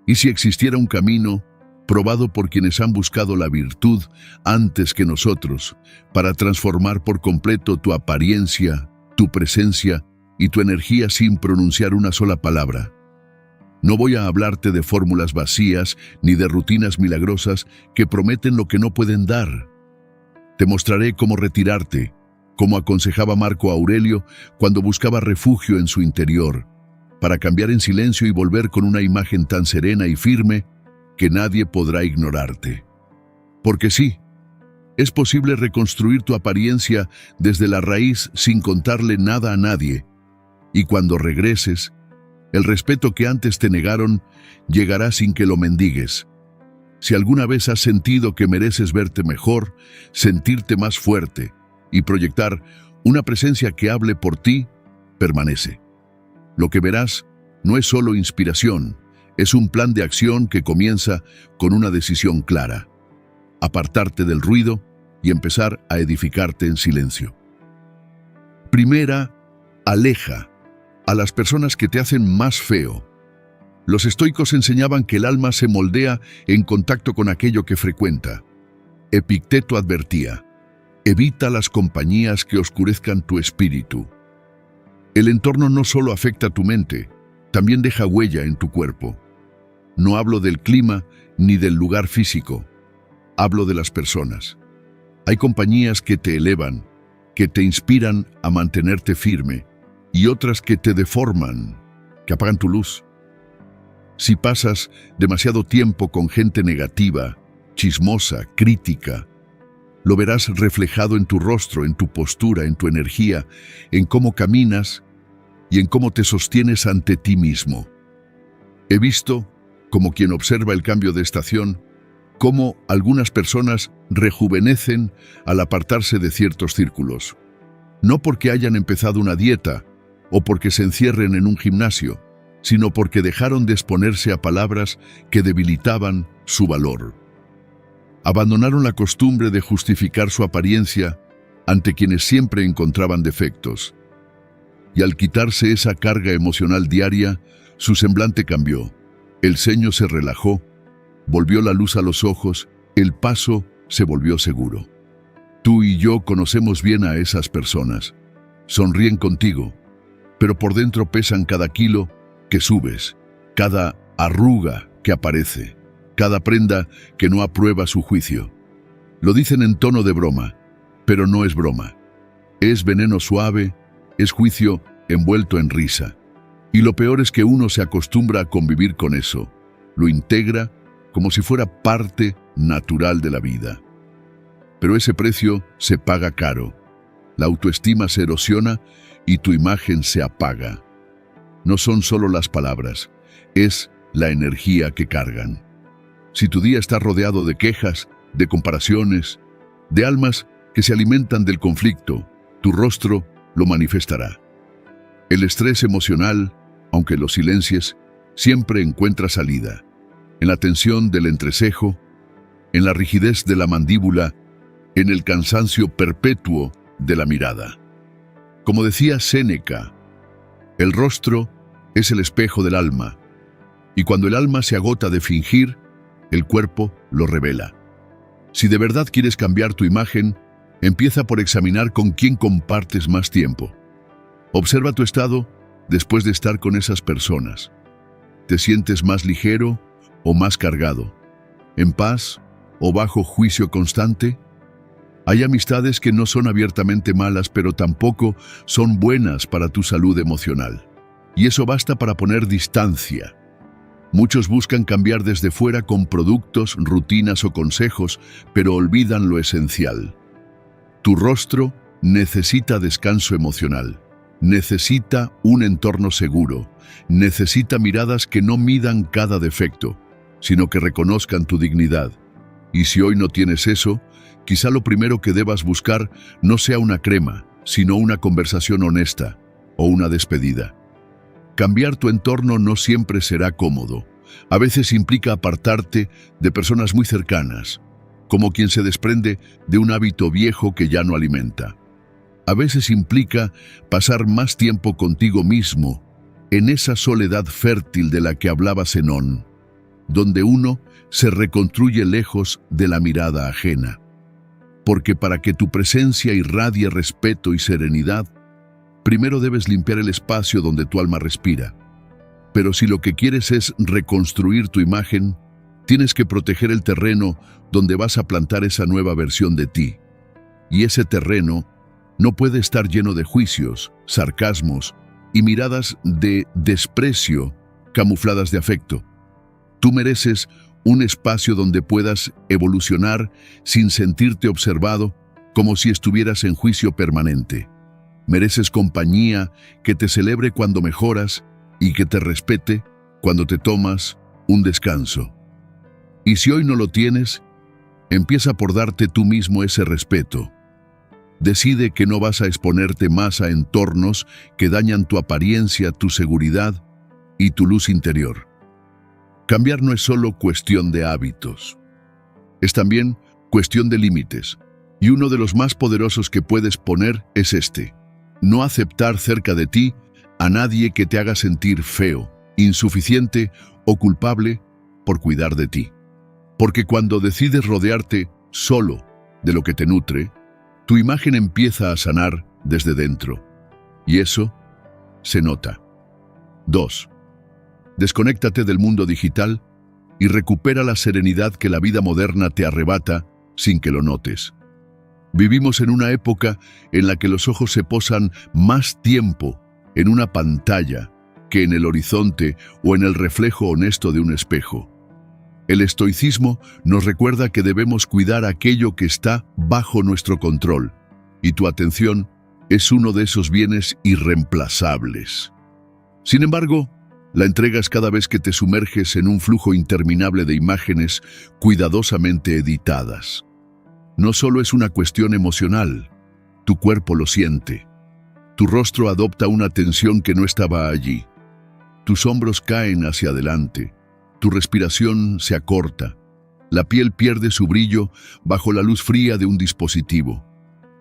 Y si existiera un camino, probado por quienes han buscado la virtud antes que nosotros, para transformar por completo tu apariencia, tu presencia y tu energía sin pronunciar una sola palabra. No voy a hablarte de fórmulas vacías ni de rutinas milagrosas que prometen lo que no pueden dar. Te mostraré cómo retirarte, como aconsejaba Marco Aurelio cuando buscaba refugio en su interior, para cambiar en silencio y volver con una imagen tan serena y firme que nadie podrá ignorarte. Porque sí, es posible reconstruir tu apariencia desde la raíz sin contarle nada a nadie, y cuando regreses, el respeto que antes te negaron llegará sin que lo mendigues. Si alguna vez has sentido que mereces verte mejor, sentirte más fuerte y proyectar una presencia que hable por ti, permanece. Lo que verás no es solo inspiración, es un plan de acción que comienza con una decisión clara: apartarte del ruido y empezar a edificarte en silencio. Primera, aleja a las personas que te hacen más feo. Los estoicos enseñaban que el alma se moldea en contacto con aquello que frecuenta. Epicteto advertía: evita las compañías que oscurezcan tu espíritu. El entorno no solo afecta tu mente, también deja huella en tu cuerpo. No hablo del clima ni del lugar físico, hablo de las personas. Hay compañías que te elevan, que te inspiran a mantenerte firme, y otras que te deforman, que apagan tu luz. Si pasas demasiado tiempo con gente negativa, chismosa, crítica, lo verás reflejado en tu rostro, en tu postura, en tu energía, en cómo caminas y en cómo te sostienes ante ti mismo. He visto, como quien observa el cambio de estación, cómo algunas personas rejuvenecen al apartarse de ciertos círculos. No porque hayan empezado una dieta o porque se encierren en un gimnasio, sino porque dejaron de exponerse a palabras que debilitaban su valor. Abandonaron la costumbre de justificar su apariencia ante quienes siempre encontraban defectos. Y al quitarse esa carga emocional diaria, su semblante cambió. El ceño se relajó, volvió la luz a los ojos, el paso se volvió seguro. Tú y yo conocemos bien a esas personas. Sonríen contigo, pero por dentro pesan cada kilo que subes, cada arruga que aparece, cada prenda que no aprueba su juicio. Lo dicen en tono de broma, pero no es broma. Es veneno suave, es juicio envuelto en risa. Y lo peor es que uno se acostumbra a convivir con eso, lo integra como si fuera parte natural de la vida. Pero ese precio se paga caro. La autoestima se erosiona y tu imagen se apaga. No son solo las palabras, es la energía que cargan. Si tu día está rodeado de quejas, de comparaciones, de almas que se alimentan del conflicto, tu rostro lo manifestará. El estrés emocional, aunque lo silencies, siempre encuentra salida. En la tensión del entrecejo, en la rigidez de la mandíbula, en el cansancio perpetuo de la mirada. Como decía Séneca, el rostro es el espejo del alma, y cuando el alma se agota de fingir, el cuerpo lo revela. Si de verdad quieres cambiar tu imagen, empieza por examinar con quién compartes más tiempo. Observa tu estado después de estar con esas personas. ¿Te sientes más ligero o más cargado? ¿En paz o bajo juicio constante? Hay amistades que no son abiertamente malas, pero tampoco son buenas para tu salud emocional. Y eso basta para poner distancia. Muchos buscan cambiar desde fuera con productos, rutinas o consejos, pero olvidan lo esencial. Tu rostro necesita descanso emocional, necesita un entorno seguro, necesita miradas que no midan cada defecto, sino que reconozcan tu dignidad. Y si hoy no tienes eso, quizá lo primero que debas buscar no sea una crema, sino una conversación honesta o una despedida. Cambiar tu entorno no siempre será cómodo. A veces implica apartarte de personas muy cercanas, como quien se desprende de un hábito viejo que ya no alimenta. A veces implica pasar más tiempo contigo mismo, en esa soledad fértil de la que hablaba Zenón. donde uno se reconstruye lejos de la mirada ajena. Porque para que tu presencia irradie respeto y serenidad, primero debes limpiar el espacio donde tu alma respira. Pero si lo que quieres es reconstruir tu imagen, tienes que proteger el terreno donde vas a plantar esa nueva versión de ti. Y ese terreno no puede estar lleno de juicios, sarcasmos y miradas de desprecio camufladas de afecto. Tú mereces un espacio donde puedas evolucionar sin sentirte observado como si estuvieras en juicio permanente. Mereces compañía que te celebre cuando mejoras y que te respete cuando te tomas un descanso. Y si hoy no lo tienes, empieza por darte tú mismo ese respeto. Decide que no vas a exponerte más a entornos que dañan tu apariencia, tu seguridad y tu luz interior. Cambiar no es solo cuestión de hábitos, es también cuestión de límites. Y uno de los más poderosos que puedes poner es este: no aceptar cerca de ti a nadie que te haga sentir feo, insuficiente o culpable por cuidar de ti. Porque cuando decides rodearte solo de lo que te nutre, tu imagen empieza a sanar desde dentro. Y eso se nota. 2. Desconéctate del mundo digital y recupera la serenidad que la vida moderna te arrebata sin que lo notes. Vivimos en una época en la que los ojos se posan más tiempo en una pantalla que en el horizonte o en el reflejo honesto de un espejo. El estoicismo nos recuerda que debemos cuidar aquello que está bajo nuestro control, y tu atención es uno de esos bienes irreemplazables. Sin embargo, la entregas cada vez que te sumerges en un flujo interminable de imágenes cuidadosamente editadas. No solo es una cuestión emocional, tu cuerpo lo siente. Tu rostro adopta una tensión que no estaba allí. Tus hombros caen hacia adelante. Tu respiración se acorta. La piel pierde su brillo bajo la luz fría de un dispositivo.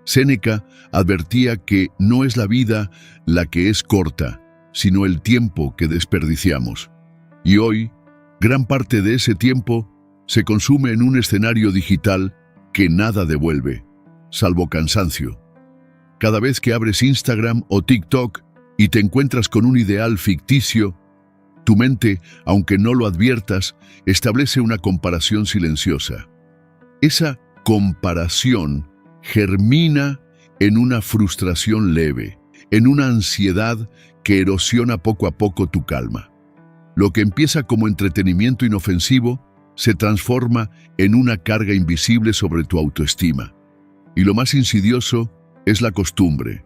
Séneca advertía que no es la vida la que es corta, sino el tiempo que desperdiciamos. Y hoy, gran parte de ese tiempo se consume en un escenario digital que nada devuelve, salvo cansancio. Cada vez que abres Instagram o TikTok y te encuentras con un ideal ficticio, tu mente, aunque no lo adviertas, establece una comparación silenciosa. Esa comparación germina en una frustración leve, en una ansiedad que erosiona poco a poco tu calma. Lo que empieza como entretenimiento inofensivo se transforma en una carga invisible sobre tu autoestima. Y lo más insidioso es la costumbre.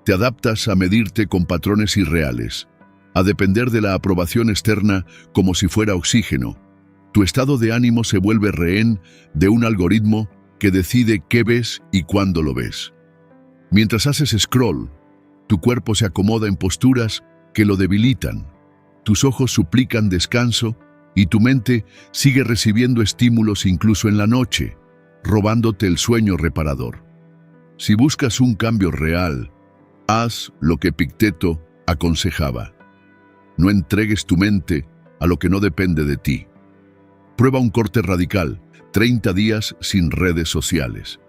Te adaptas a medirte con patrones irreales, a depender de la aprobación externa como si fuera oxígeno. Tu estado de ánimo se vuelve rehén de un algoritmo que decide qué ves y cuándo lo ves. Mientras haces scroll, tu cuerpo se acomoda en posturas que lo debilitan. Tus ojos suplican descanso y tu mente sigue recibiendo estímulos incluso en la noche, robándote el sueño reparador. Si buscas un cambio real, haz lo que Epicteto aconsejaba. No entregues tu mente a lo que no depende de ti. Prueba un corte radical: 30 días sin redes sociales.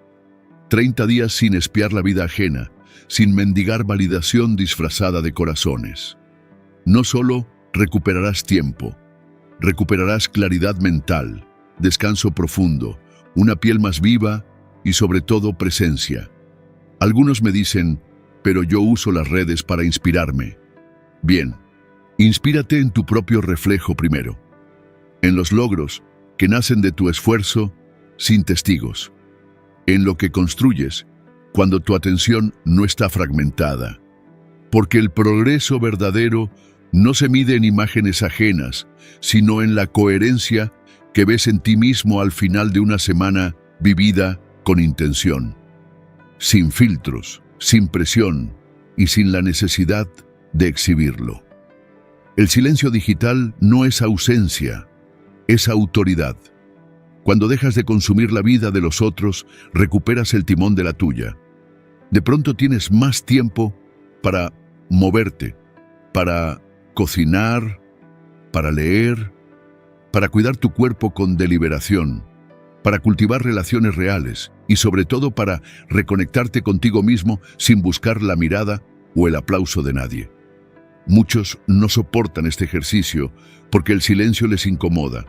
30 días sin espiar la vida ajena, sin mendigar validación disfrazada de corazones. No solo recuperarás tiempo, recuperarás claridad mental, descanso profundo, una piel más viva y sobre todo presencia. Algunos me dicen, pero yo uso las redes para inspirarme. Bien, inspírate en tu propio reflejo primero, en los logros que nacen de tu esfuerzo sin testigos, en lo que construyes cuando tu atención no está fragmentada. Porque el progreso verdadero no se mide en imágenes ajenas, sino en la coherencia que ves en ti mismo al final de una semana vivida con intención, sin filtros, sin presión y sin la necesidad de exhibirlo. El silencio digital no es ausencia, es autoridad. Cuando dejas de consumir la vida de los otros, recuperas el timón de la tuya. De pronto tienes más tiempo para moverte, para cocinar, para leer, para cuidar tu cuerpo con deliberación, para cultivar relaciones reales y sobre todo para reconectarte contigo mismo sin buscar la mirada o el aplauso de nadie. Muchos no soportan este ejercicio porque el silencio les incomoda,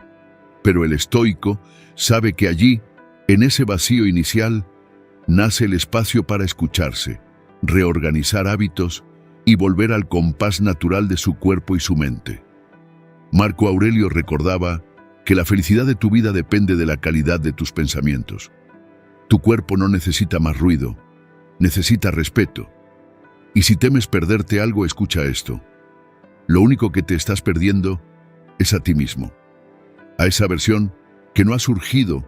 pero el estoico sabe que allí, en ese vacío inicial, nace el espacio para escucharse, reorganizar hábitos y volver al compás natural de su cuerpo y su mente. Marco Aurelio recordaba que la felicidad de tu vida depende de la calidad de tus pensamientos. Tu cuerpo no necesita más ruido, necesita respeto. Y si temes perderte algo, escucha esto. Lo único que te estás perdiendo es a ti mismo, a esa versión que no ha surgido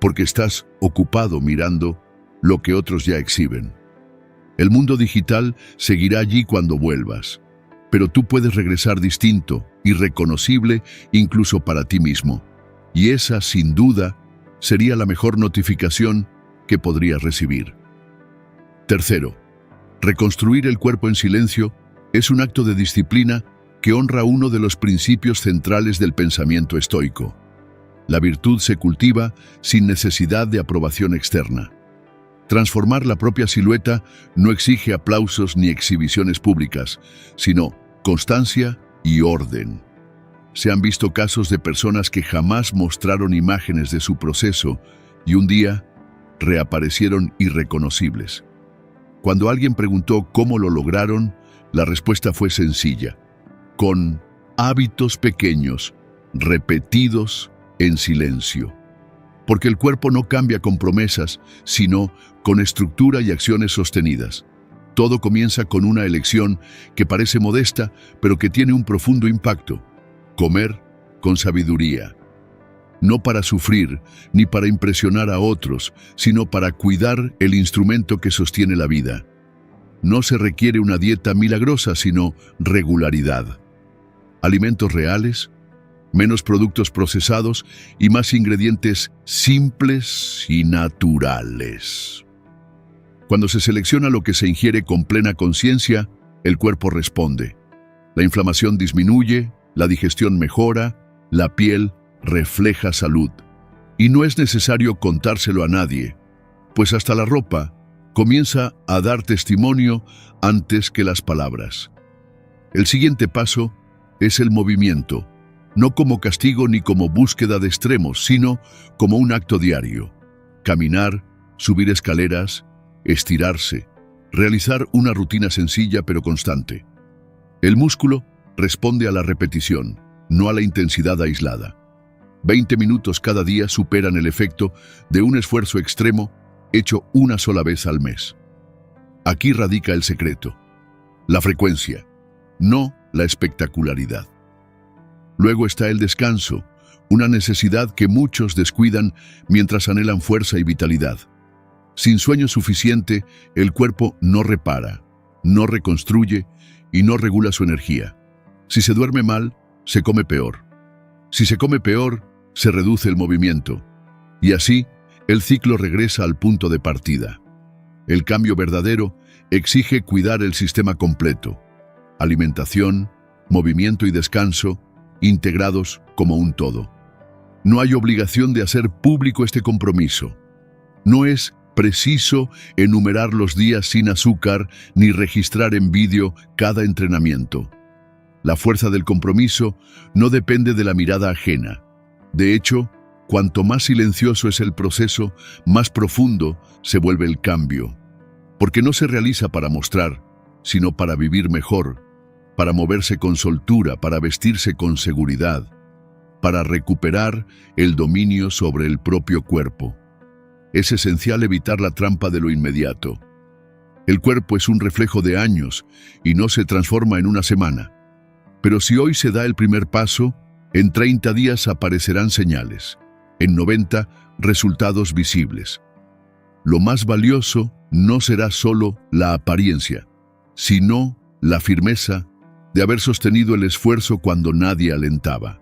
porque estás ocupado mirando lo que otros ya exhiben. El mundo digital seguirá allí cuando vuelvas, pero tú puedes regresar distinto, irreconocible incluso para ti mismo. Y esa, sin duda, sería la mejor notificación que podrías recibir. Tercero, reconstruir el cuerpo en silencio es un acto de disciplina que honra uno de los principios centrales del pensamiento estoico. La virtud se cultiva sin necesidad de aprobación externa. Transformar la propia silueta no exige aplausos ni exhibiciones públicas, sino constancia y orden. Se han visto casos de personas que jamás mostraron imágenes de su proceso y un día reaparecieron irreconocibles. Cuando alguien preguntó cómo lo lograron, la respuesta fue sencilla: con hábitos pequeños, repetidos en silencio. Porque el cuerpo no cambia con promesas, sino con estructura y acciones sostenidas. Todo comienza con una elección que parece modesta, pero que tiene un profundo impacto: comer con sabiduría. No para sufrir, ni para impresionar a otros, sino para cuidar el instrumento que sostiene la vida. No se requiere una dieta milagrosa, sino regularidad. Alimentos reales, menos productos procesados y más ingredientes simples y naturales. Cuando se selecciona lo que se ingiere con plena conciencia, el cuerpo responde. La inflamación disminuye, la digestión mejora, la piel refleja salud. Y no es necesario contárselo a nadie, pues hasta la ropa comienza a dar testimonio antes que las palabras. El siguiente paso es el movimiento, no como castigo ni como búsqueda de extremos, sino como un acto diario. Caminar, subir escaleras, estirarse, realizar una rutina sencilla pero constante. El músculo responde a la repetición, no a la intensidad aislada. 20 minutos cada día superan el efecto de un esfuerzo extremo hecho una sola vez al mes. Aquí radica el secreto: la frecuencia, no la espectacularidad. Luego está el descanso, una necesidad que muchos descuidan mientras anhelan fuerza y vitalidad. Sin sueño suficiente, el cuerpo no repara, no reconstruye y no regula su energía. Si se duerme mal, se come peor. Si se come peor, se reduce el movimiento. Y así, el ciclo regresa al punto de partida. El cambio verdadero exige cuidar el sistema completo: alimentación, movimiento y descanso, integrados como un todo. No hay obligación de hacer público este compromiso. No es preciso enumerar los días sin azúcar ni registrar en vídeo cada entrenamiento. La fuerza del compromiso no depende de la mirada ajena. De hecho, cuanto más silencioso es el proceso, más profundo se vuelve el cambio. Porque no se realiza para mostrar, sino para vivir mejor, para moverse con soltura, para vestirse con seguridad, para recuperar el dominio sobre el propio cuerpo. Es esencial evitar la trampa de lo inmediato. El cuerpo es un reflejo de años y no se transforma en una semana. Pero si hoy se da el primer paso, en 30 días aparecerán señales, en 90 resultados visibles. Lo más valioso no será solo la apariencia, sino la firmeza de haber sostenido el esfuerzo cuando nadie alentaba.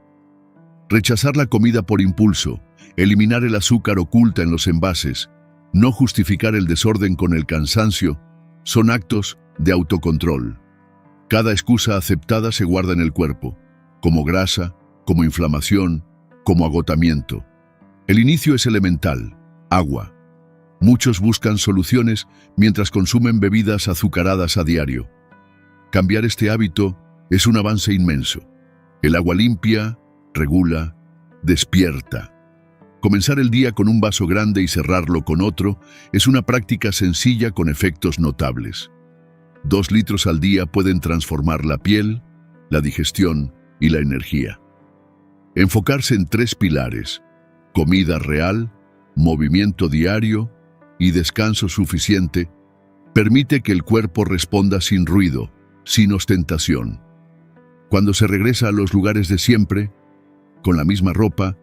Rechazar la comida por impulso, eliminar el azúcar oculta en los envases, no justificar el desorden con el cansancio, son actos de autocontrol. Cada excusa aceptada se guarda en el cuerpo, como grasa, como inflamación, como agotamiento. El inicio es elemental, agua. Muchos buscan soluciones mientras consumen bebidas azucaradas a diario. Cambiar este hábito es un avance inmenso. El agua limpia, regula, despierta. Comenzar el día con un vaso grande y cerrarlo con otro es una práctica sencilla con efectos notables. 2 litros al día pueden transformar la piel, la digestión y la energía. Enfocarse en 3 pilares: comida real, movimiento diario y descanso suficiente, permite que el cuerpo responda sin ruido, sin ostentación. Cuando se regresa a los lugares de siempre, con la misma ropa,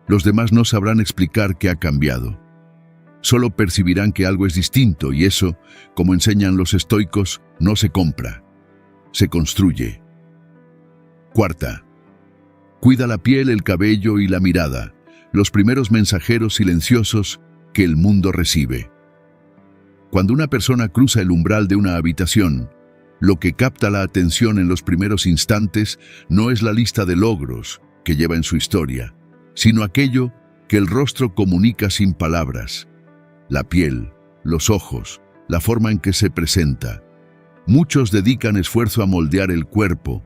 los demás no sabrán explicar qué ha cambiado. Solo percibirán que algo es distinto y eso, como enseñan los estoicos, no se compra, se construye. 4. Cuida la piel, el cabello y la mirada, los primeros mensajeros silenciosos que el mundo recibe. Cuando una persona cruza el umbral de una habitación, lo que capta la atención en los primeros instantes no es la lista de logros que lleva en su historia, sino aquello que el rostro comunica sin palabras. La piel, los ojos, la forma en que se presenta. Muchos dedican esfuerzo a moldear el cuerpo,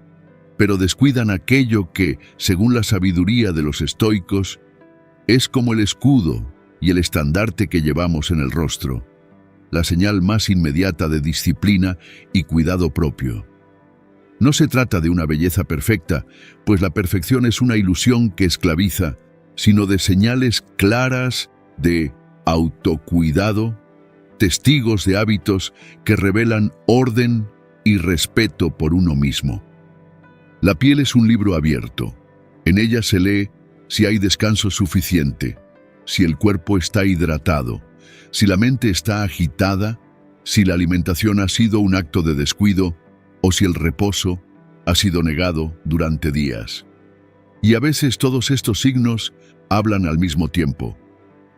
pero descuidan aquello que, según la sabiduría de los estoicos, es como el escudo y el estandarte que llevamos en el rostro, la señal más inmediata de disciplina y cuidado propio. No se trata de una belleza perfecta, pues la perfección es una ilusión que esclaviza, sino de señales claras de autocuidado, testigos de hábitos que revelan orden y respeto por uno mismo. La piel es un libro abierto. En ella se lee si hay descanso suficiente, si el cuerpo está hidratado, si la mente está agitada, si la alimentación ha sido un acto de descuido o si el reposo ha sido negado durante días. Y a veces todos estos signos hablan al mismo tiempo.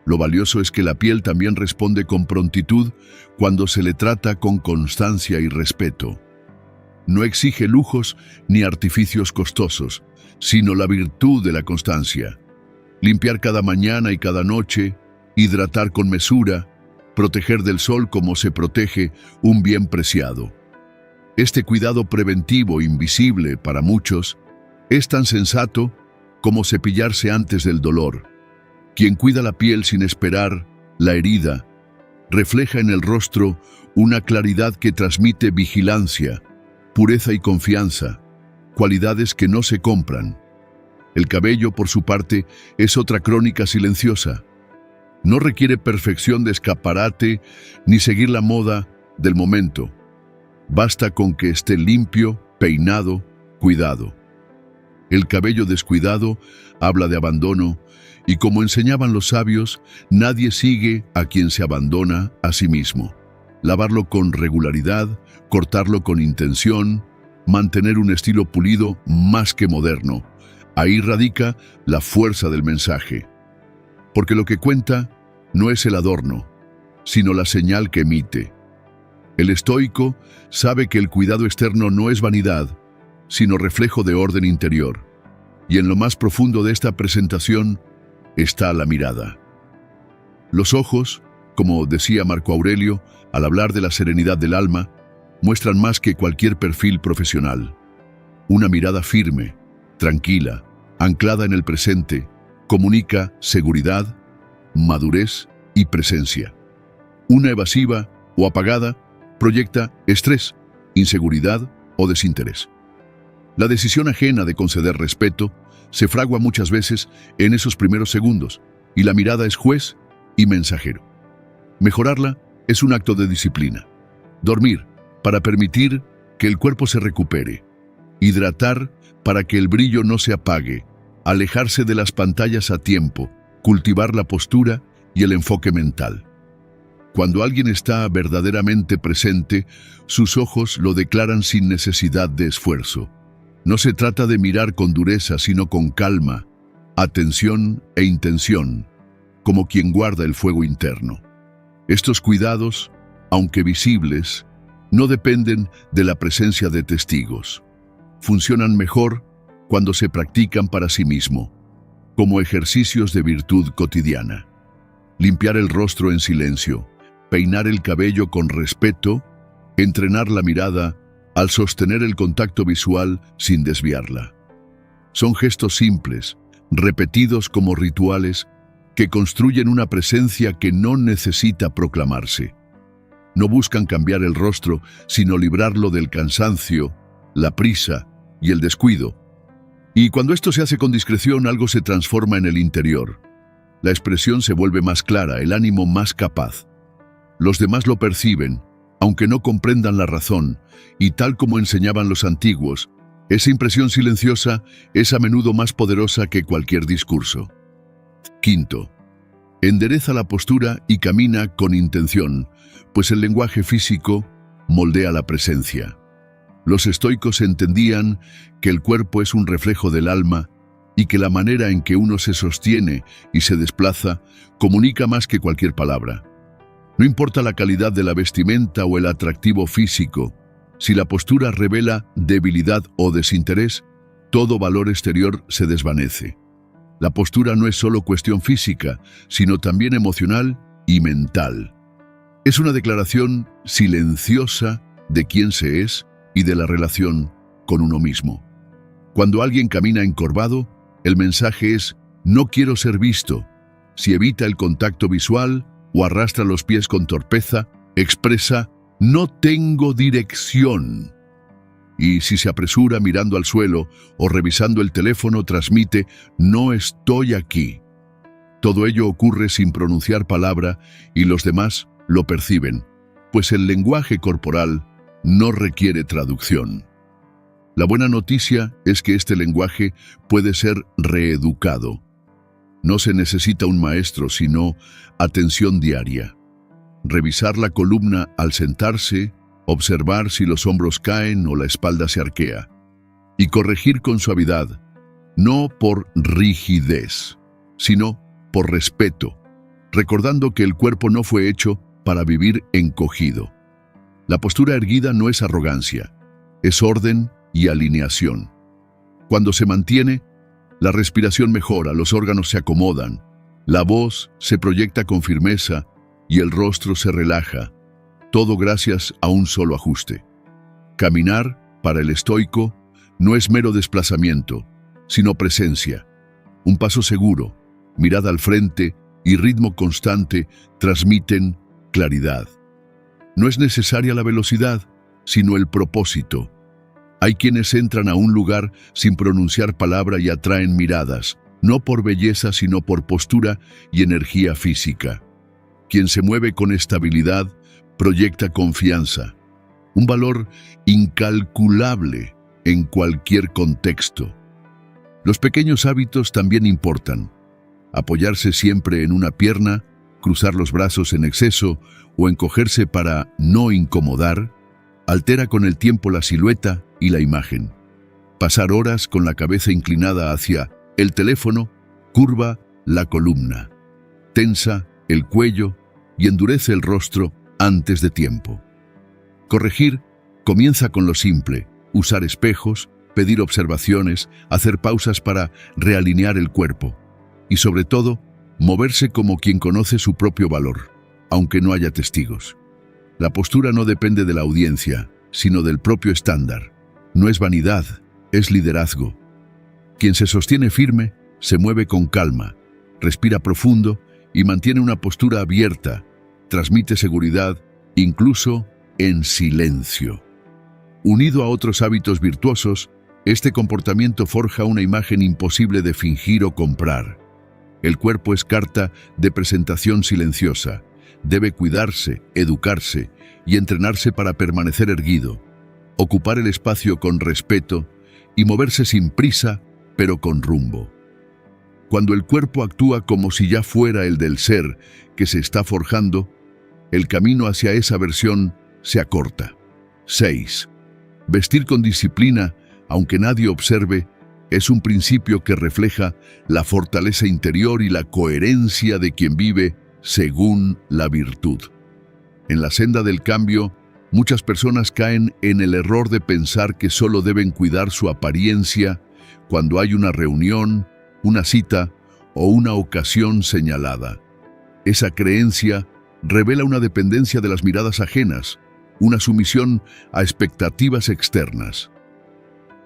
Lo valioso es que la piel también responde con prontitud cuando se le trata con constancia y respeto. No exige lujos ni artificios costosos, sino la virtud de la constancia. Limpiar cada mañana y cada noche, hidratar con mesura, proteger del sol como se protege un bien preciado. Este cuidado preventivo invisible para muchos es tan sensato como cepillarse antes del dolor. Quien cuida la piel sin esperar la herida, refleja en el rostro una claridad que transmite vigilancia, pureza y confianza, cualidades que no se compran. El cabello, por su parte, es otra crónica silenciosa. No requiere perfección de escaparate ni seguir la moda del momento. Basta con que esté limpio, peinado, cuidado. El cabello descuidado habla de abandono y, como enseñaban los sabios, nadie sigue a quien se abandona a sí mismo. Lavarlo con regularidad, cortarlo con intención, mantener un estilo pulido más que moderno. Ahí radica la fuerza del mensaje. Porque lo que cuenta no es el adorno, sino la señal que emite. El estoico sabe que el cuidado externo no es vanidad, sino reflejo de orden interior. Y en lo más profundo de esta presentación está la mirada. Los ojos, como decía Marco Aurelio, al hablar de la serenidad del alma, muestran más que cualquier perfil profesional. Una mirada firme, tranquila, anclada en el presente, comunica seguridad, madurez y presencia. Una evasiva o apagada proyecta estrés, inseguridad o desinterés. La decisión ajena de conceder respeto se fragua muchas veces en esos primeros segundos, y la mirada es juez y mensajero. Mejorarla es un acto de disciplina. Dormir para permitir que el cuerpo se recupere. Hidratar para que el brillo no se apague. Alejarse de las pantallas a tiempo. Cultivar la postura y el enfoque mental. Cuando alguien está verdaderamente presente, sus ojos lo declaran sin necesidad de esfuerzo. No se trata de mirar con dureza, sino con calma, atención e intención, como quien guarda el fuego interno. Estos cuidados, aunque visibles, no dependen de la presencia de testigos. Funcionan mejor cuando se practican para sí mismo. como ejercicios de virtud cotidiana. Limpiar el rostro en silencio, peinar el cabello con respeto, entrenar la mirada al sostener el contacto visual sin desviarla. Son gestos simples, repetidos como rituales, que construyen una presencia que no necesita proclamarse. No buscan cambiar el rostro, sino librarlo del cansancio, la prisa y el descuido. Y cuando esto se hace con discreción, algo se transforma en el interior. La expresión se vuelve más clara, el ánimo más capaz. Los demás lo perciben, aunque no comprendan la razón, y tal como enseñaban los antiguos, esa impresión silenciosa es a menudo más poderosa que cualquier discurso. Quinto, endereza la postura y camina con intención, pues el lenguaje físico moldea la presencia. Los estoicos entendían que el cuerpo es un reflejo del alma y que la manera en que uno se sostiene y se desplaza comunica más que cualquier palabra. No importa la calidad de la vestimenta o el atractivo físico, si la postura revela debilidad o desinterés, todo valor exterior se desvanece. La postura no es solo cuestión física, sino también emocional y mental. Es una declaración silenciosa de quién se es y de la relación con uno mismo. Cuando alguien camina encorvado, el mensaje es: no quiero ser visto. Si evita el contacto visual o arrastra los pies con torpeza, expresa: no tengo dirección. Y si se apresura mirando al suelo o revisando el teléfono, transmite: no estoy aquí. Todo ello ocurre sin pronunciar palabra y los demás lo perciben, pues el lenguaje corporal no requiere traducción. La buena noticia es que este lenguaje puede ser reeducado. No se necesita un maestro, sino atención diaria. Revisar la columna al sentarse, observar si los hombros caen o la espalda se arquea, y corregir con suavidad, no por rigidez, sino por respeto, recordando que el cuerpo no fue hecho para vivir encogido. La postura erguida no es arrogancia, es orden y alineación. Cuando se mantiene, la respiración mejora, los órganos se acomodan, la voz se proyecta con firmeza y el rostro se relaja, todo gracias a un solo ajuste. Caminar, para el estoico, no es mero desplazamiento, sino presencia. Un paso seguro, mirada al frente y ritmo constante transmiten claridad. No es necesaria la velocidad, sino el propósito. Hay quienes entran a un lugar sin pronunciar palabra y atraen miradas, no por belleza sino por postura y energía física. Quien se mueve con estabilidad proyecta confianza, un valor incalculable en cualquier contexto. Los pequeños hábitos también importan. Apoyarse siempre en una pierna, cruzar los brazos en exceso o encogerse para no incomodar, altera con el tiempo la silueta y la imagen. Pasar horas con la cabeza inclinada hacia el teléfono curva la columna, tensa el cuello y endurece el rostro antes de tiempo. Corregir comienza con lo simple: usar espejos, pedir observaciones, hacer pausas para realinear el cuerpo y, sobre todo, moverse como quien conoce su propio valor, aunque no haya testigos. La postura no depende de la audiencia, sino del propio estándar. No es vanidad, es liderazgo. Quien se sostiene firme, se mueve con calma, respira profundo y mantiene una postura abierta, transmite seguridad, incluso en silencio. Unido a otros hábitos virtuosos, este comportamiento forja una imagen imposible de fingir o comprar. El cuerpo es carta de presentación silenciosa. Debe cuidarse, educarse y entrenarse para permanecer erguido, ocupar el espacio con respeto y moverse sin prisa, pero con rumbo. Cuando el cuerpo actúa como si ya fuera el del ser que se está forjando, el camino hacia esa versión se acorta. 6. Vestir con disciplina, aunque nadie observe, es un principio que refleja la fortaleza interior y la coherencia de quien vive según la virtud. En la senda del cambio, muchas personas caen en el error de pensar que solo deben cuidar su apariencia cuando hay una reunión, una cita o una ocasión señalada. Esa creencia revela una dependencia de las miradas ajenas, una sumisión a expectativas externas.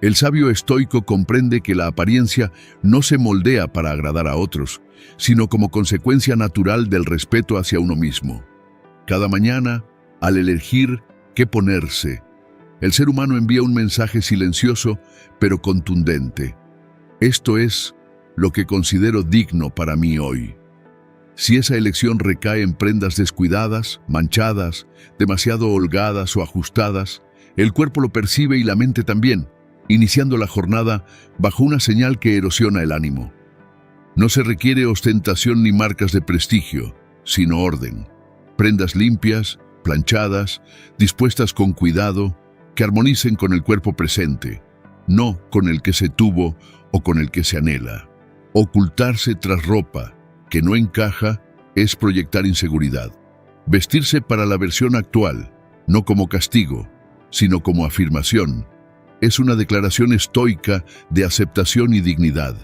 El sabio estoico comprende que la apariencia no se moldea para agradar a otros, sino como consecuencia natural del respeto hacia uno mismo. Cada mañana, al elegir qué ponerse, el ser humano envía un mensaje silencioso pero contundente. Esto es lo que considero digno para mí hoy. Si esa elección recae en prendas descuidadas, manchadas, demasiado holgadas o ajustadas, el cuerpo lo percibe y la mente también, iniciando la jornada bajo una señal que erosiona el ánimo. No se requiere ostentación ni marcas de prestigio, sino orden. Prendas limpias, planchadas, dispuestas con cuidado, que armonicen con el cuerpo presente, no con el que se tuvo o con el que se anhela. Ocultarse tras ropa que no encaja es proyectar inseguridad. Vestirse para la versión actual, no como castigo, sino como afirmación, es una declaración estoica de aceptación y dignidad.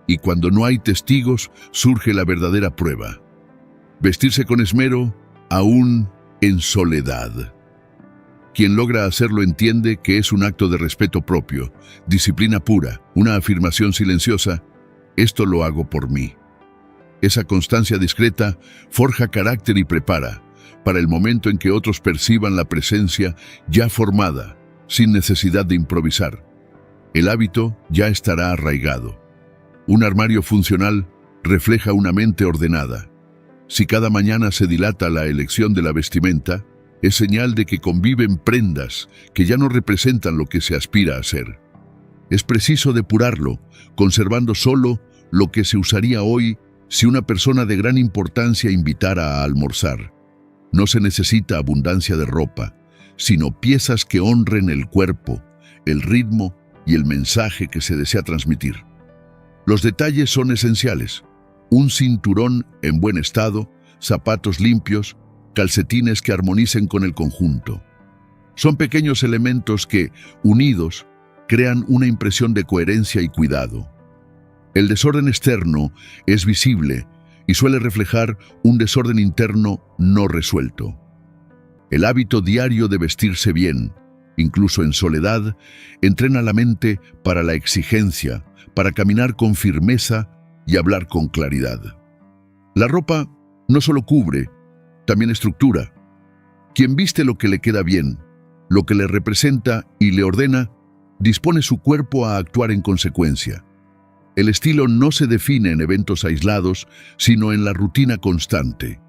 Y cuando no hay testigos, surge la verdadera prueba. Vestirse con esmero, aún en soledad. Quien logra hacerlo entiende que es un acto de respeto propio, disciplina pura, una afirmación silenciosa: esto lo hago por mí. Esa constancia discreta forja carácter y prepara para el momento en que otros perciban la presencia ya formada, sin necesidad de improvisar. El hábito ya estará arraigado. Un armario funcional refleja una mente ordenada. Si cada mañana se dilata la elección de la vestimenta, es señal de que conviven prendas que ya no representan lo que se aspira a ser. Es preciso depurarlo, conservando solo lo que se usaría hoy si una persona de gran importancia invitara a almorzar. No se necesita abundancia de ropa, sino piezas que honren el cuerpo, el ritmo y el mensaje que se desea transmitir. Los detalles son esenciales. Un cinturón en buen estado, zapatos limpios, calcetines que armonicen con el conjunto. Son pequeños elementos que, unidos, crean una impresión de coherencia y cuidado. El desorden externo es visible y suele reflejar un desorden interno no resuelto. El hábito diario de vestirse bien, incluso en soledad, entrena la mente para la exigencia, para caminar con firmeza y hablar con claridad. La ropa no solo cubre, también estructura. Quien viste lo que le queda bien, lo que le representa y le ordena, dispone su cuerpo a actuar en consecuencia. El estilo no se define en eventos aislados, sino en la rutina constante.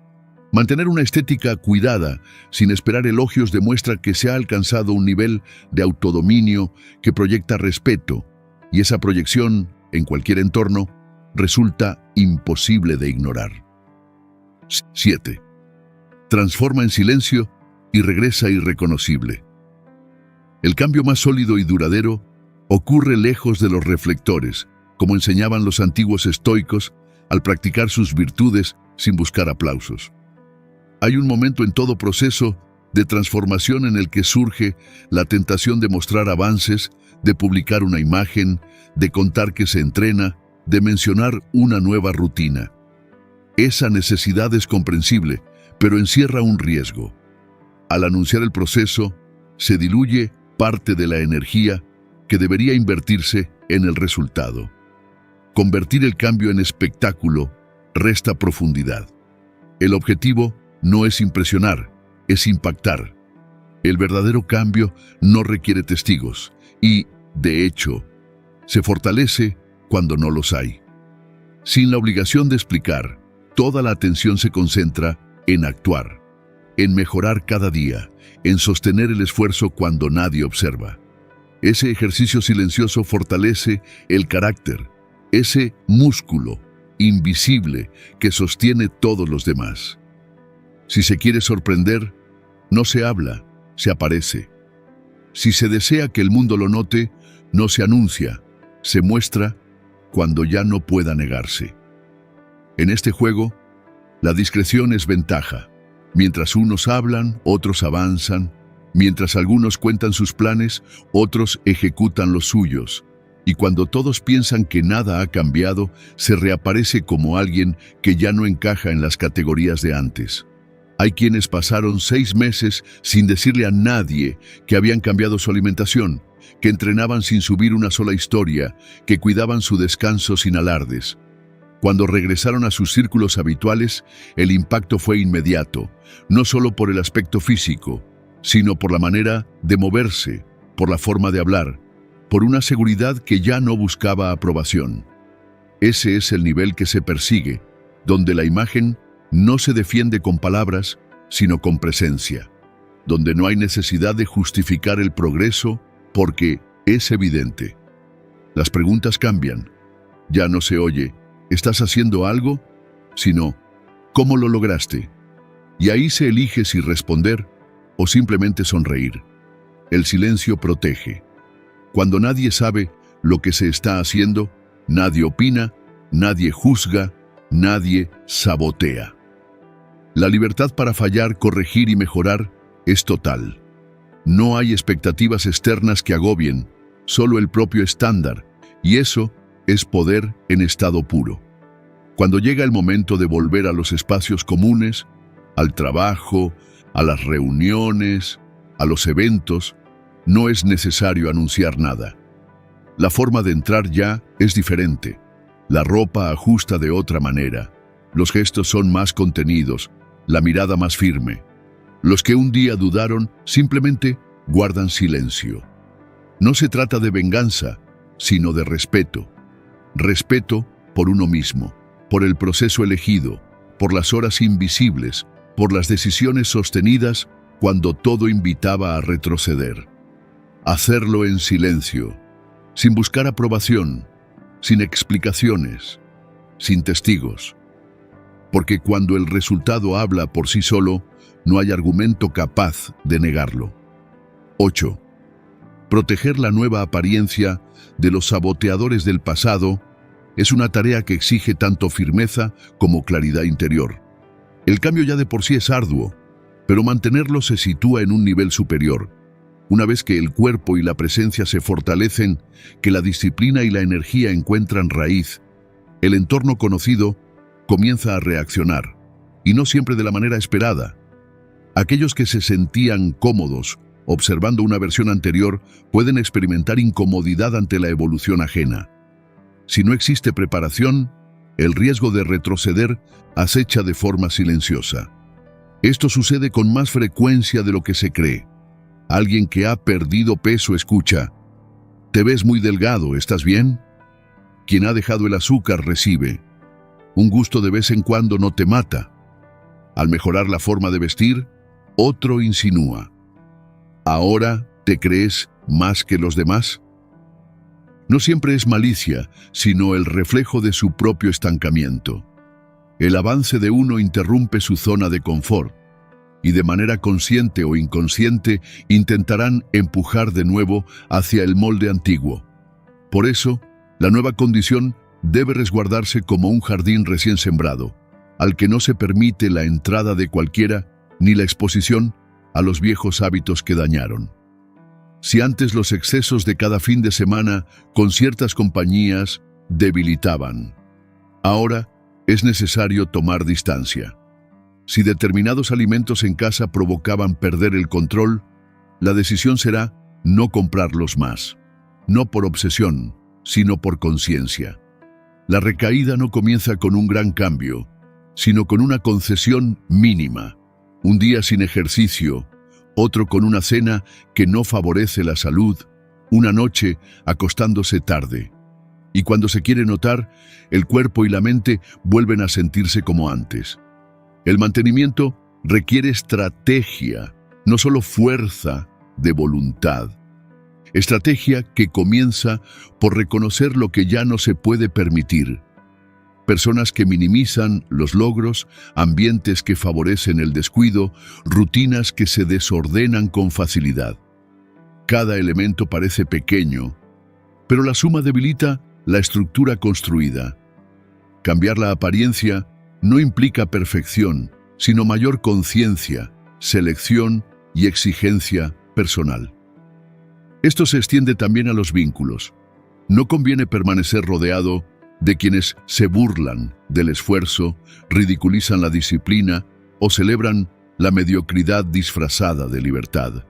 Mantener una estética cuidada, sin esperar elogios, demuestra que se ha alcanzado un nivel de autodominio que proyecta respeto, y esa proyección, en cualquier entorno, resulta imposible de ignorar. 7. Transforma en silencio y regresa irreconocible. El cambio más sólido y duradero ocurre lejos de los reflectores, como enseñaban los antiguos estoicos al practicar sus virtudes sin buscar aplausos. Hay un momento en todo proceso de transformación en el que surge la tentación de mostrar avances, de publicar una imagen, de contar que se entrena, de mencionar una nueva rutina. Esa necesidad es comprensible, pero encierra un riesgo. Al anunciar el proceso, se diluye parte de la energía que debería invertirse en el resultado. Convertir el cambio en espectáculo resta profundidad. El objetivo no es impresionar, es impactar. El verdadero cambio no requiere testigos y, de hecho, se fortalece cuando no los hay. Sin la obligación de explicar, toda la atención se concentra en actuar, en mejorar cada día, en sostener el esfuerzo cuando nadie observa. Ese ejercicio silencioso fortalece el carácter, ese músculo invisible que sostiene todos los demás. Si se quiere sorprender, no se habla, se aparece. Si se desea que el mundo lo note, no se anuncia, se muestra cuando ya no pueda negarse. En este juego, la discreción es ventaja. Mientras unos hablan, otros avanzan. Mientras algunos cuentan sus planes, otros ejecutan los suyos. Y cuando todos piensan que nada ha cambiado, se reaparece como alguien que ya no encaja en las categorías de antes. Hay quienes pasaron 6 meses sin decirle a nadie que habían cambiado su alimentación, que entrenaban sin subir una sola historia, que cuidaban su descanso sin alardes. Cuando regresaron a sus círculos habituales, el impacto fue inmediato, no solo por el aspecto físico, sino por la manera de moverse, por la forma de hablar, por una seguridad que ya no buscaba aprobación. Ese es el nivel que se persigue, donde la imagen no se defiende con palabras, sino con presencia, donde no hay necesidad de justificar el progreso porque es evidente. Las preguntas cambian. Ya no se oye, ¿estás haciendo algo?, sino, ¿cómo lo lograste? Y ahí se elige si responder o simplemente sonreír. El silencio protege. Cuando nadie sabe lo que se está haciendo, nadie opina, nadie juzga, nadie sabotea. La libertad para fallar, corregir y mejorar es total. No hay expectativas externas que agobien, solo el propio estándar, y eso es poder en estado puro. Cuando llega el momento de volver a los espacios comunes, al trabajo, a las reuniones, a los eventos, no es necesario anunciar nada. La forma de entrar ya es diferente. La ropa ajusta de otra manera. Los gestos son más contenidos, la mirada más firme. Los que un día dudaron simplemente guardan silencio. No se trata de venganza, sino de respeto. Respeto por uno mismo, por el proceso elegido, por las horas invisibles, por las decisiones sostenidas cuando todo invitaba a retroceder. Hacerlo en silencio, sin buscar aprobación, sin explicaciones, sin testigos. Porque cuando el resultado habla por sí solo, no hay argumento capaz de negarlo. 8. Proteger la nueva apariencia de los saboteadores del pasado es una tarea que exige tanto firmeza como claridad interior. El cambio ya de por sí es arduo, pero mantenerlo se sitúa en un nivel superior. Una vez que el cuerpo y la presencia se fortalecen, que la disciplina y la energía encuentran raíz, el entorno conocido comienza a reaccionar, y no siempre de la manera esperada. Aquellos que se sentían cómodos observando una versión anterior pueden experimentar incomodidad ante la evolución ajena. Si no existe preparación, el riesgo de retroceder acecha de forma silenciosa. Esto sucede con más frecuencia de lo que se cree. Alguien que ha perdido peso escucha: «Te ves muy delgado, ¿estás bien?». Quien ha dejado el azúcar recibe: «Un gusto de vez en cuando no te mata». Al mejorar la forma de vestir, otro insinúa: «¿Ahora te crees más que los demás?». No siempre es malicia, sino el reflejo de su propio estancamiento. El avance de uno interrumpe su zona de confort, y de manera consciente o inconsciente intentarán empujar de nuevo hacia el molde antiguo. Por eso, la nueva condición debe resguardarse como un jardín recién sembrado, al que no se permite la entrada de cualquiera ni la exposición a los viejos hábitos que dañaron. Si antes los excesos de cada fin de semana con ciertas compañías debilitaban, ahora es necesario tomar distancia. Si determinados alimentos en casa provocaban perder el control, la decisión será no comprarlos más, no por obsesión, sino por conciencia. La recaída no comienza con un gran cambio, sino con una concesión mínima. Un día sin ejercicio, otro con una cena que no favorece la salud, una noche acostándose tarde. Y cuando se quiere notar, el cuerpo y la mente vuelven a sentirse como antes. El mantenimiento requiere estrategia, no solo fuerza de voluntad. Estrategia que comienza por reconocer lo que ya no se puede permitir. Personas que minimizan los logros, ambientes que favorecen el descuido, rutinas que se desordenan con facilidad. Cada elemento parece pequeño, pero la suma debilita la estructura construida. Cambiar la apariencia no implica perfección, sino mayor conciencia, selección y exigencia personal. Esto se extiende también a los vínculos. No conviene permanecer rodeado de quienes se burlan del esfuerzo, ridiculizan la disciplina o celebran la mediocridad disfrazada de libertad.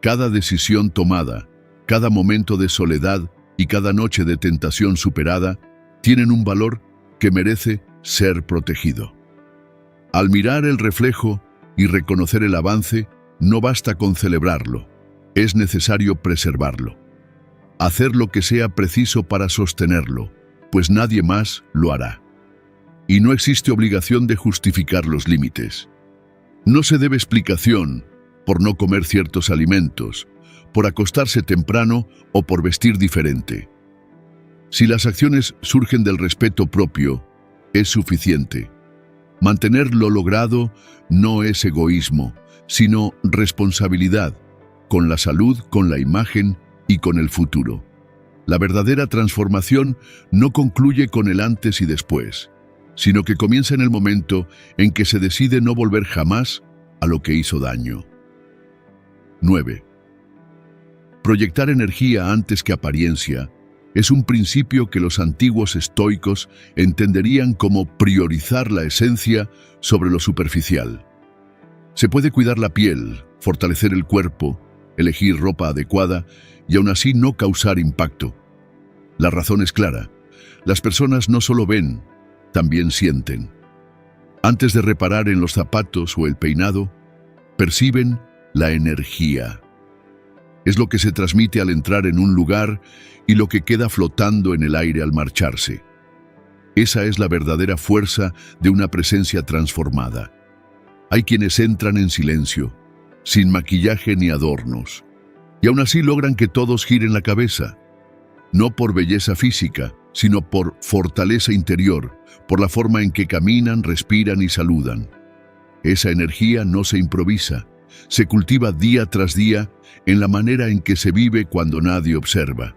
Cada decisión tomada, cada momento de soledad y cada noche de tentación superada tienen un valor que merece ser protegido. Al mirar el reflejo y reconocer el avance, no basta con celebrarlo, es necesario preservarlo. Hacer lo que sea preciso para sostenerlo, pues nadie más lo hará. Y no existe obligación de justificar los límites. No se debe explicación por no comer ciertos alimentos, por acostarse temprano o por vestir diferente. Si las acciones surgen del respeto propio, es suficiente. Mantener lo logrado no es egoísmo, sino responsabilidad, con la salud, con la imagen y con el futuro. La verdadera transformación no concluye con el antes y después, sino que comienza en el momento en que se decide no volver jamás a lo que hizo daño. 9. Proyectar energía antes que apariencia es un principio que los antiguos estoicos entenderían como priorizar la esencia sobre lo superficial. Se puede cuidar la piel, fortalecer el cuerpo, elegir ropa adecuada y aún así no causar impacto. La razón es clara. Las personas no solo ven, también sienten. Antes de reparar en los zapatos o el peinado, perciben la energía. Es lo que se transmite al entrar en un lugar y lo que queda flotando en el aire al marcharse. Esa es la verdadera fuerza de una presencia transformada. Hay quienes entran en silencio, sin maquillaje ni adornos, y aún así logran que todos giren la cabeza, no por belleza física, sino por fortaleza interior, por la forma en que caminan, respiran y saludan. Esa energía no se improvisa, se cultiva día tras día en la manera en que se vive cuando nadie observa.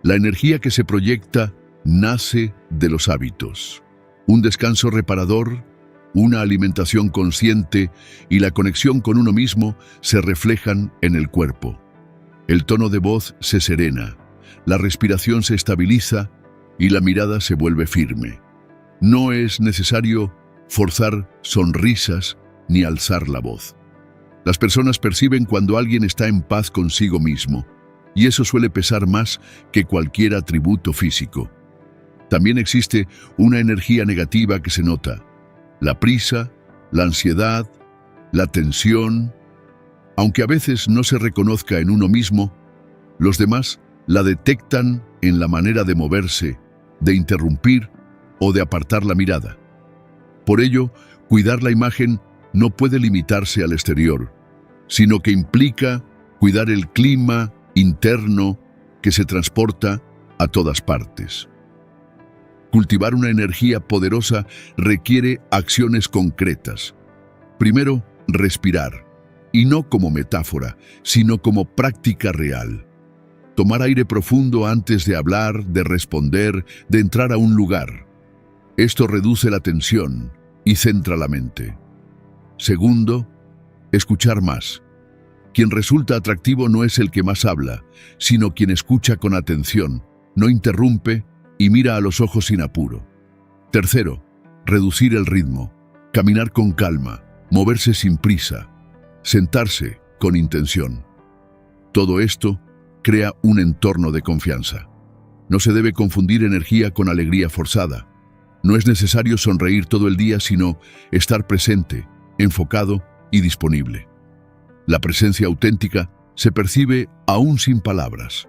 La energía que se proyecta nace de los hábitos. Un descanso reparador, una alimentación consciente y la conexión con uno mismo se reflejan en el cuerpo. El tono de voz se serena, la respiración se estabiliza y la mirada se vuelve firme. No es necesario forzar sonrisas ni alzar la voz. Las personas perciben cuando alguien está en paz consigo mismo, y eso suele pesar más que cualquier atributo físico. También existe una energía negativa que se nota: la prisa, la ansiedad, la tensión. Aunque a veces no se reconozca en uno mismo, los demás la detectan en la manera de moverse, de interrumpir o de apartar la mirada. Por ello, cuidar la imagen no puede limitarse al exterior, sino que implica cuidar el clima interno que se transporta a todas partes. Cultivar una energía poderosa requiere acciones concretas. Primero, respirar, y no como metáfora, sino como práctica real. Tomar aire profundo antes de hablar, de responder, de entrar a un lugar. Esto reduce la tensión y centra la mente. Segundo, escuchar más. Quien resulta atractivo no es el que más habla, sino quien escucha con atención, no interrumpe y mira a los ojos sin apuro. Tercero, reducir el ritmo, caminar con calma, moverse sin prisa, sentarse con intención. Todo esto crea un entorno de confianza. No se debe confundir energía con alegría forzada. No es necesario sonreír todo el día, sino estar presente, enfocado y disponible. La presencia auténtica se percibe aún sin palabras.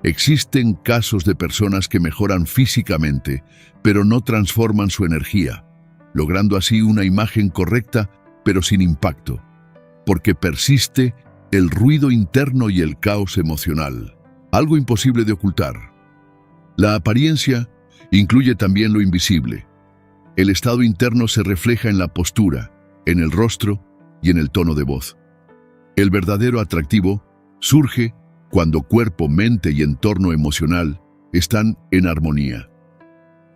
Existen casos de personas que mejoran físicamente, pero no transforman su energía, logrando así una imagen correcta, pero sin impacto, porque persiste el ruido interno y el caos emocional, algo imposible de ocultar. La apariencia incluye también lo invisible. El estado interno se refleja en la postura, en el rostro y en el tono de voz. El verdadero atractivo surge cuando cuerpo, mente y entorno emocional están en armonía.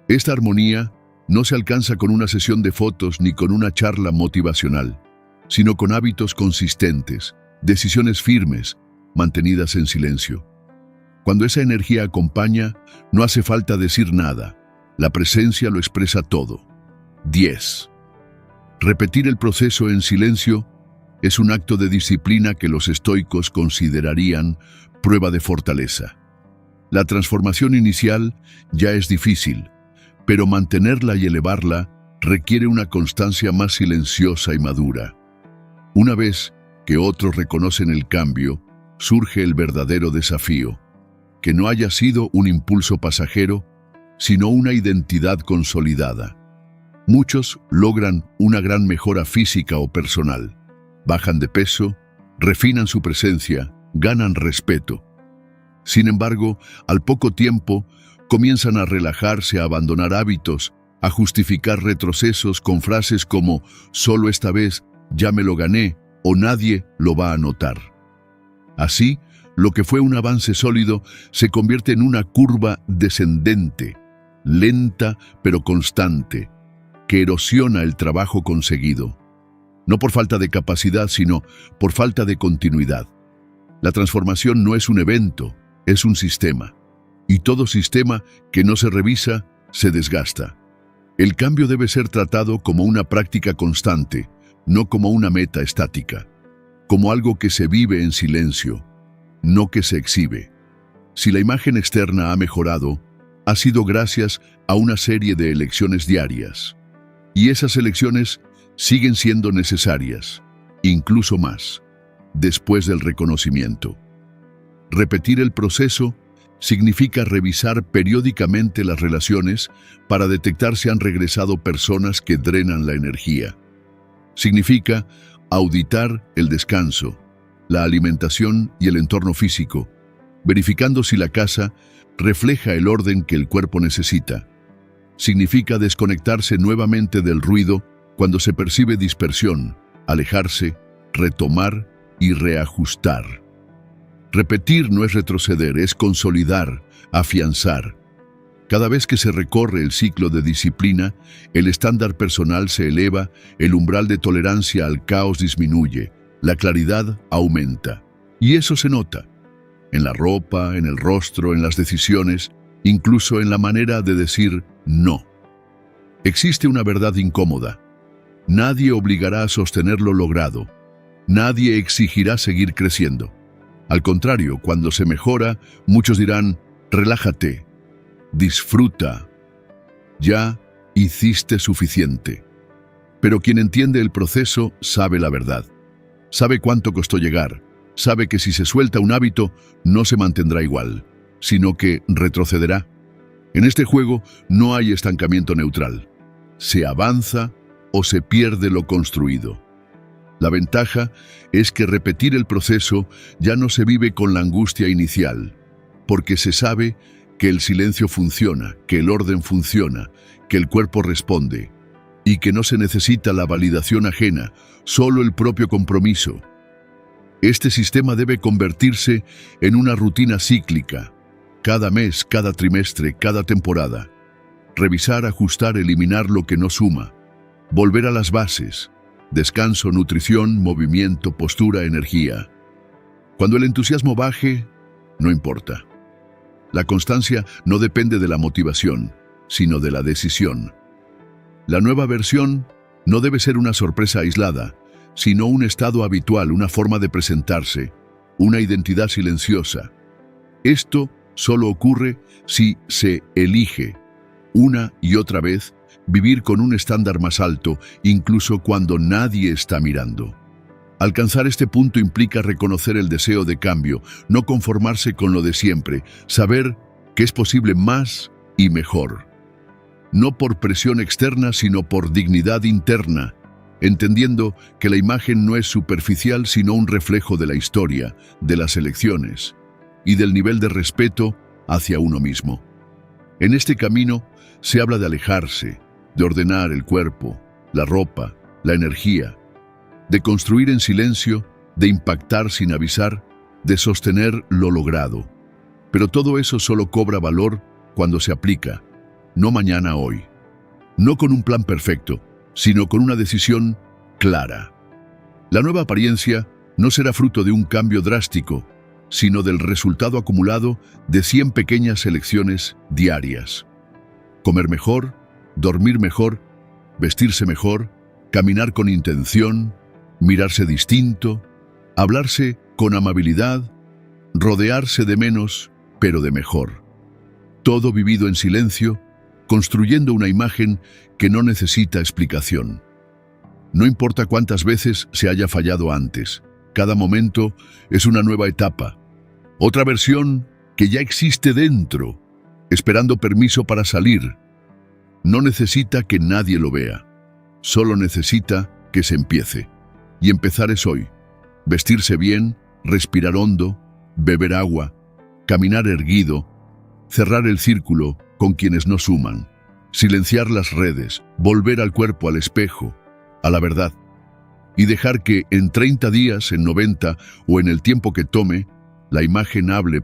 Esta armonía no se alcanza con una sesión de fotos ni con una charla motivacional, sino con hábitos consistentes, decisiones firmes, mantenidas en silencio. Cuando esa energía acompaña, no hace falta decir nada. La presencia lo expresa todo. 10. Repetir el proceso en silencio es un acto de disciplina que los estoicos considerarían prueba de fortaleza. La transformación inicial ya es difícil, pero mantenerla y elevarla requiere una constancia más silenciosa y madura. Una vez que otros reconocen el cambio, surge el verdadero desafío, que no haya sido un impulso pasajero, sino una identidad consolidada. Muchos logran una gran mejora física o personal, bajan de peso, refinan su presencia, ganan respeto. Sin embargo, al poco tiempo, comienzan a relajarse, a abandonar hábitos, a justificar retrocesos con frases como «solo esta vez ya me lo gané» o «nadie lo va a notar». Así, lo que fue un avance sólido se convierte en una curva descendente, lenta pero constante, que erosiona el trabajo conseguido. No por falta de capacidad, sino por falta de continuidad. La transformación no es un evento, es un sistema. Y todo sistema que no se revisa, se desgasta. El cambio debe ser tratado como una práctica constante, no como una meta estática. Como algo que se vive en silencio, no que se exhibe. Si la imagen externa ha mejorado, ha sido gracias a una serie de elecciones diarias. Y esas elecciones siguen siendo necesarias, incluso más, después del reconocimiento. Repetir el proceso significa revisar periódicamente las relaciones para detectar si han regresado personas que drenan la energía. Significa auditar el descanso, la alimentación y el entorno físico, verificando si la casa refleja el orden que el cuerpo necesita. Significa desconectarse nuevamente del ruido cuando se percibe dispersión, alejarse, retomar y reajustar. Repetir no es retroceder, es consolidar, afianzar. Cada vez que se recorre el ciclo de disciplina, el estándar personal se eleva, el umbral de tolerancia al caos disminuye, la claridad aumenta. Y eso se nota. En la ropa, en el rostro, en las decisiones, incluso en la manera de decir no. Existe una verdad incómoda. Nadie obligará a sostener lo logrado. Nadie exigirá seguir creciendo. Al contrario, cuando se mejora, muchos dirán, relájate, disfruta, ya hiciste suficiente. Pero quien entiende el proceso sabe la verdad. Sabe cuánto costó llegar. Sabe que si se suelta un hábito, no se mantendrá igual, sino que retrocederá. En este juego no hay estancamiento neutral. Se avanza o se pierde lo construido. La ventaja es que repetir el proceso ya no se vive con la angustia inicial, porque se sabe que el silencio funciona, que el orden funciona, que el cuerpo responde, y que no se necesita la validación ajena, solo el propio compromiso. Este sistema debe convertirse en una rutina cíclica, cada mes, cada trimestre, cada temporada. Revisar, ajustar, eliminar lo que no suma. Volver a las bases. Descanso, nutrición, movimiento, postura, energía. Cuando el entusiasmo baje, no importa. La constancia no depende de la motivación, sino de la decisión. La nueva versión no debe ser una sorpresa aislada, sino un estado habitual, una forma de presentarse, una identidad silenciosa. Esto solo ocurre si se elige, una y otra vez, vivir con un estándar más alto, incluso cuando nadie está mirando. Alcanzar este punto implica reconocer el deseo de cambio, no conformarse con lo de siempre, saber que es posible más y mejor. No por presión externa, sino por dignidad interna, entendiendo que la imagen no es superficial, sino un reflejo de la historia, de las elecciones y del nivel de respeto hacia uno mismo. En este camino se habla de alejarse, de ordenar el cuerpo, la ropa, la energía, de construir en silencio, de impactar sin avisar, de sostener lo logrado. Pero todo eso solo cobra valor cuando se aplica, no mañana, hoy. No con un plan perfecto, sino con una decisión clara. La nueva apariencia no será fruto de un cambio drástico, sino del resultado acumulado de 100 pequeñas elecciones diarias. Comer mejor, dormir mejor, vestirse mejor, caminar con intención, mirarse distinto, hablarse con amabilidad, rodearse de menos, pero de mejor. Todo vivido en silencio, construyendo una imagen que no necesita explicación. No importa cuántas veces se haya fallado antes, cada momento es una nueva etapa, otra versión que ya existe dentro, esperando permiso para salir. No necesita que nadie lo vea, solo necesita que se empiece. Y empezar es hoy. Vestirse bien, respirar hondo, beber agua, caminar erguido, cerrar el círculo con quienes no suman, silenciar las redes, volver al cuerpo, al espejo, a la verdad, y dejar que en 30 días, en 90 o en el tiempo que tome, la imagen hable